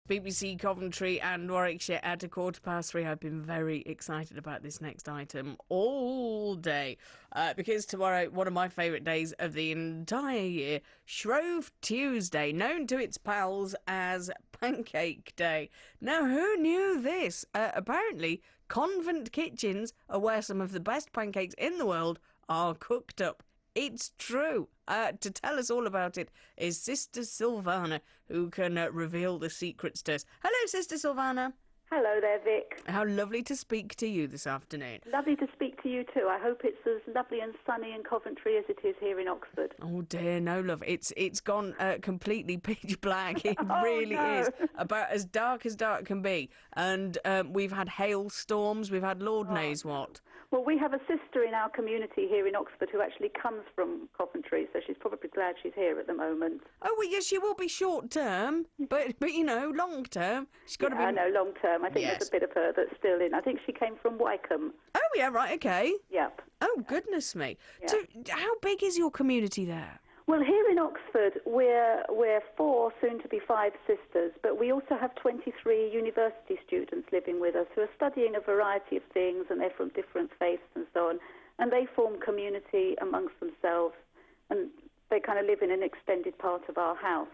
BBC Coventry and Warwickshire at 3:15. I've been very excited about this next item all day because tomorrow, one of my favourite days of the entire year, Shrove Tuesday, known to its pals as Pancake Day. Now, who knew this? Apparently, convent kitchens are where some of the best pancakes in the world are cooked up. It's true. To tell us all about it is Sister Silvana, who can reveal the secrets to us. Hello, Sister Silvana. Hello there, Vic. How lovely to speak to you this afternoon. Lovely to speak to you too. I hope it's as lovely and sunny in Coventry as it is here in Oxford. Oh dear, no love. It's gone completely pitch black. It really is. About as dark can be. And we've had hailstorms. We've had Lord knows what. Well, we have a sister in our community here in Oxford who actually comes from Coventry, so she's probably glad she's here at the moment. Oh, well, yes, she will be short term, but you know, long term. She's got to be. I know, long term. I think there's a bit of her that's still in. I think she came from Wycombe. Oh, yeah, right, okay. Yep. Oh, goodness me. Yeah. So, how big is your community there? Well, here in Oxford, we're 4, soon to be 5 sisters, but we also have 23 university students living with us who are studying a variety of things, and they're from different faiths and so on, and they form community amongst themselves, and they kind of live in an extended part of our house.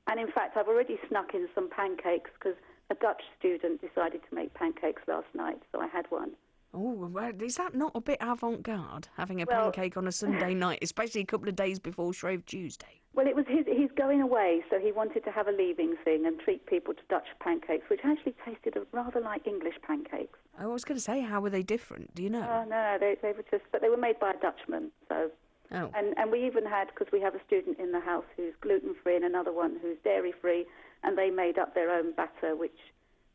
And in fact, I've already snuck in some pancakes because a Dutch student decided to make pancakes last night, so I had one. Oh, well, is that not a bit avant-garde, having a pancake on a Sunday night, especially a couple of days before Shrove Tuesday? Well, it was he's going away, so he wanted to have a leaving thing and treat people to Dutch pancakes, which actually tasted rather like English pancakes. I was going to say, how were they different? Do you know? No, they were but they were made by a Dutchman, so... Oh. And we even had, because we have a student in the house who's gluten-free and another one who's dairy-free, and they made up their own batter, which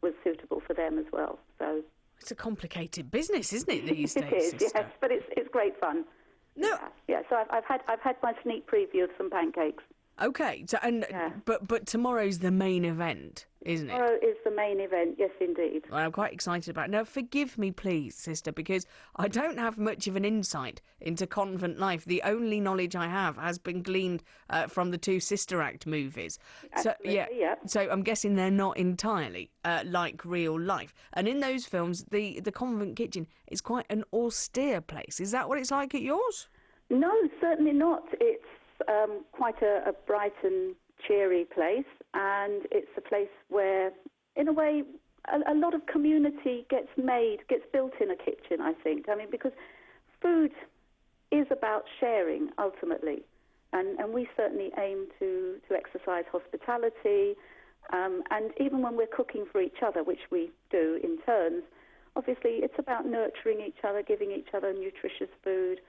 was suitable for them as well, so... It's a complicated business, isn't it, these days, It is, sister? yes, but it's great fun. No. Yeah, so I've had my sneak preview of some pancakes. Okay, so but tomorrow's the main event, isn't it? Tomorrow is the main event, yes, indeed. Well, I'm quite excited about it. Now, forgive me, please, sister, because I don't have much of an insight into convent life. The only knowledge I have has been gleaned from the 2 Sister Act movies. Absolutely, yeah. So I'm guessing they're not entirely like real life. And in those films, the convent kitchen is quite an austere place. Is that what it's like at yours? No, certainly not. It's quite a bright and cheery place, and it's a place where, in a way, a lot of community gets built in a kitchen, I think. I mean, because food is about sharing, ultimately, and we certainly aim to exercise hospitality, and even when we're cooking for each other, which we do in turns, obviously it's about nurturing each other, giving each other nutritious food,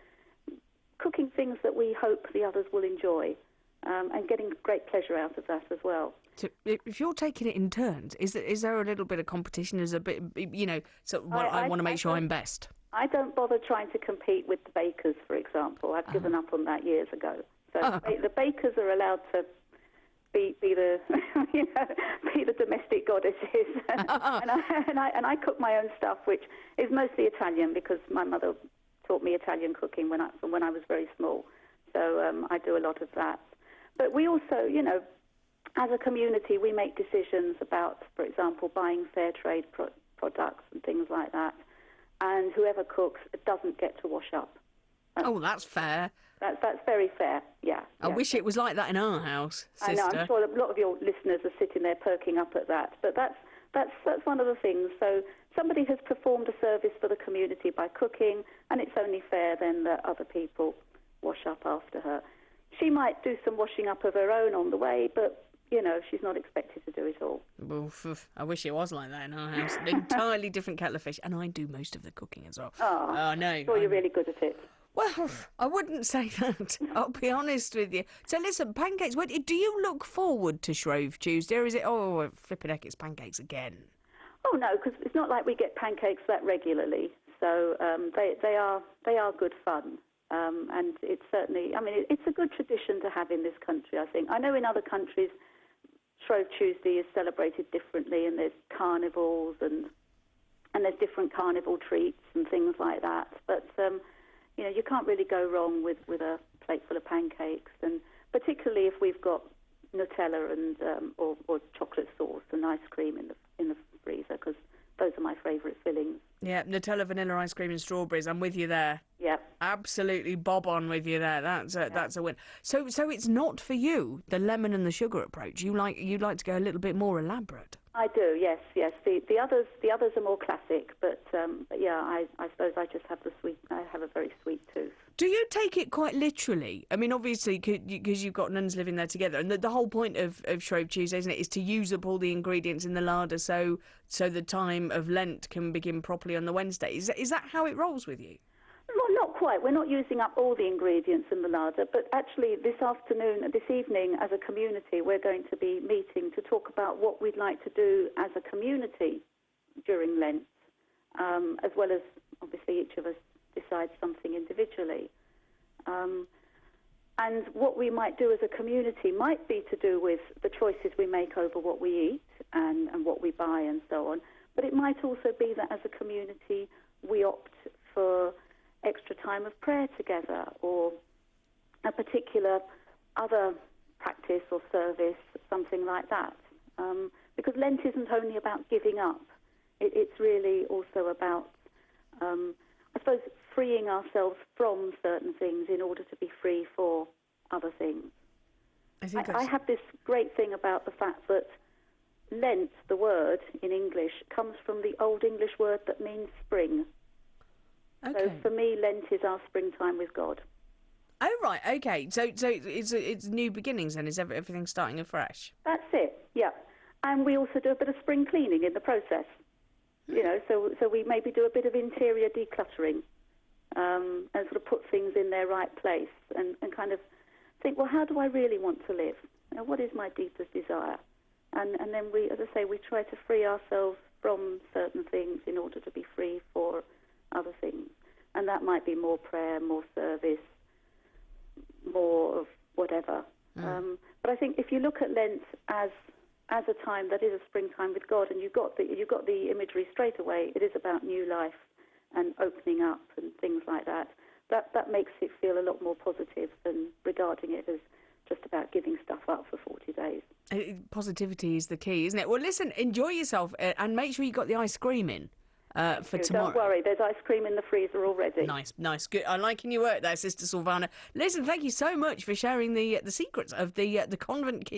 cooking things that we hope the others will enjoy, and getting great pleasure out of that as well. So if you're taking it in turns, is there a little bit of competition? Is a bit, I want to make sure I'm best. I don't bother trying to compete with the bakers, for example. I've given up on that years ago. So the bakers are allowed to be the be the domestic goddesses, and I cook my own stuff, which is mostly Italian because my mother taught me Italian cooking when I was very small. So I do a lot of that. But we also, as a community, we make decisions about, for example, buying fair trade products and things like that. And whoever cooks doesn't get to wash up. That's fair. That's very fair, yeah. I wish it was like that in our house, sister. I know, I'm sure a lot of your listeners are sitting there perking up at that. But that's one of the things. So somebody has performed a service for the community by cooking, and it's only fair then that other people wash up after her. She might do some washing up of her own on the way, but, she's not expected to do it all. Oof, I wish it was like that in our house. An entirely different kettle of fish, and I do most of the cooking as well. Oh, no. Sure, you're really good at it. Well, I wouldn't say that. I'll be honest with you. So listen, pancakes, do you look forward to Shrove Tuesday, or is it, flipping heck, it's pancakes again? Oh, no, because it's not like we get pancakes that regularly. So they are good fun. And it's certainly, it's a good tradition to have in this country, I think. I know in other countries, Shrove Tuesday is celebrated differently, and there's carnivals and there's different carnival treats and things like that. But, you can't really go wrong with a plate full of pancakes, and particularly if we've got Nutella and or chocolate sauce and ice cream in the freezer, because those are my favourite fillings. Yeah, Nutella, vanilla ice cream and strawberries. I'm with you there. Yeah. Absolutely bob on with you there. That's a win. So it's not for you, the lemon and the sugar approach. You'd like to go a little bit more elaborate. I do, yes. The others are more classic, but yeah, I suppose I just have the sweet. I have a very sweet tooth. Do you take it quite literally? I mean, obviously, because you've got nuns living there together, and the whole point of Shrove Tuesday, isn't it, is to use up all the ingredients in the larder so the time of Lent can begin properly on the Wednesday. Is that how it rolls with you? Well, not quite. We're not using up all the ingredients in the larder, but actually this evening, as a community, we're going to be meeting to talk about what we'd like to do as a community during Lent, as well as, obviously, each of us decides something individually. And what we might do as a community might be to do with the choices we make over what we eat and what we buy and so on, but it might also be that as a community we opt for extra time of prayer together, or a particular other practice or service, something like that. Because Lent isn't only about giving up. It's really also about, I suppose, freeing ourselves from certain things in order to be free for other things. I have this great thing about the fact that Lent, the word in English, comes from the Old English word that means spring. Okay. So for me, Lent is our springtime with God. Oh, right, okay. So it's new beginnings then? Is everything starting afresh? That's it, yeah. And we also do a bit of spring cleaning in the process. You know, so we maybe do a bit of interior decluttering and sort of put things in their right place and kind of think, well, how do I really want to live? You know, what is my deepest desire? And then we, as I say, we try to free ourselves from certain things in order to be free for other things. And that might be more prayer, more service, more of whatever. But I think if you look at Lent as a time that is a springtime with God, and you've got the imagery straight away, it is about new life and opening up and things like that. That makes it feel a lot more positive than regarding it as just about giving stuff up for 40 days. Positivity is the key, isn't it? Well, listen, enjoy yourself and make sure you got the ice cream in. For tomorrow. Don't worry, there's ice cream in the freezer already. Nice, good. I'm liking your work there, Sister Silvana. Listen, thank you so much for sharing the secrets of the convent